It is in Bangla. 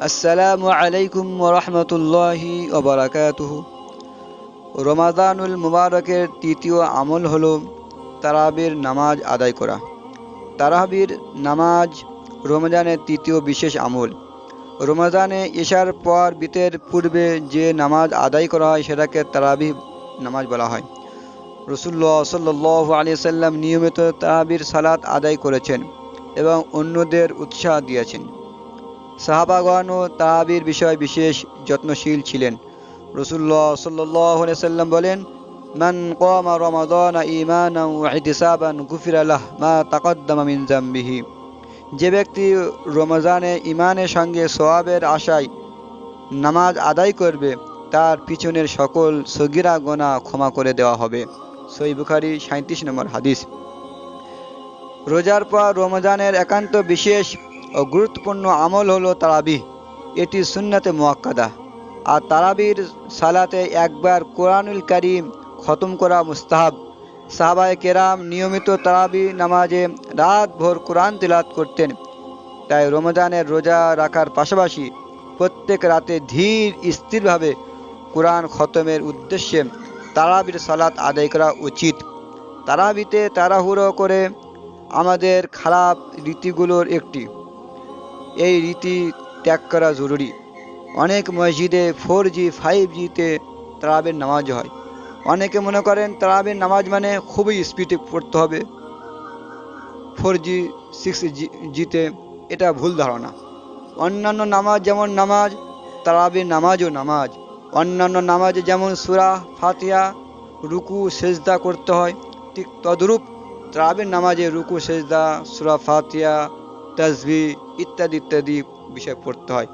আসসালামু আলাইকুম ওয়া রাহমাতুল্লাহি ওয়া বারাকাতুহু। রমাদানুল মুবারকের তৃতীয় আমল হলো তারাবির নামাজ আদায় করা। তারাবির নামাজ রমজানের তৃতীয় বিশেষ আমল। রমজানে ইশার পর বিতের পূর্বে যে নামাজ আদায় করা হয় সেটাকে তারাবির নামাজ বলা হয়। রাসূলুল্লাহ সাল্লাল্লাহু আলাইহি সাল্লাম নিয়মিত তারাবির সালাত আদায় করেছেন এবং অন্যদের উৎসাহ দিয়েছেন। সাহাবাগণও তারাবির বিষয়ে বিশেষ যত্নশীল ছিলেন। রাসূলুল্লাহ সাল্লাল্লাহু আলাইহি সাল্লাম বলেন, মান কামা রমাদানা ঈমানান ওয়া ইহতিসাবান গুফিরা লাহু মা তাকদ্দামা মিন যামবিহি। যে ব্যক্তি রমজানে ঈমানের সঙ্গে সওয়াবের আশায় নামাজ আদায় করবে তার পিছনের সকল সগীরা গুনাহ ক্ষমা করে দেওয়া হবে। সহিহ বুখারী 37 নম্বর হাদিস। রোজার পর রমজানের একান্ত বিশেষ ও গুরুত্বপূর্ণ আমল হলো তারাবিহ। এটি সুন্নাতে মুআক্কাদা। আর তারাবির সালাতে একবার কোরআনুল কারীম খতম করা মুস্তাহাব। সাহাবায়ে কেরাম নিয়মিত তারাবি নামাজে রাতভর কোরআন তিলাওয়াত করতেন। তাই রমজানের রোজা রাখার পাশাপাশি প্রত্যেক রাতে ধীর স্থিরভাবে কোরআন খতমের উদ্দেশ্যে তারাবির সালাত আদায় করা উচিত। তারাবিতে তাড়াহুড়ো করে আমাদের খারাপ রীতিগুলোর একটি। এই রীতি ত্যাগ করা জরুরি। অনেক মসজিদে 4G 5Gতে তারাবির নামাজ হয়। অনেকে মনে করেন তারাবির নামাজ মানে খুবই স্পিডে পড়তে হবে 4G 6Gতে। এটা ভুল ধারণা। অন্যান্য নামাজ যেমন নামাজ, তারাবির নামাজও নামাজ। অন্যান্য নামাজে যেমন সূরা ফাতিহা রুকু সেজদা করতে হয়, ঠিক তদ্রূপ তারাবির নামাজে রুকু সেজদা, সূরা ফাতিহা, তাসবিহ ইত্যাদি ইত্যাদি বিষয় পড়তে হয়।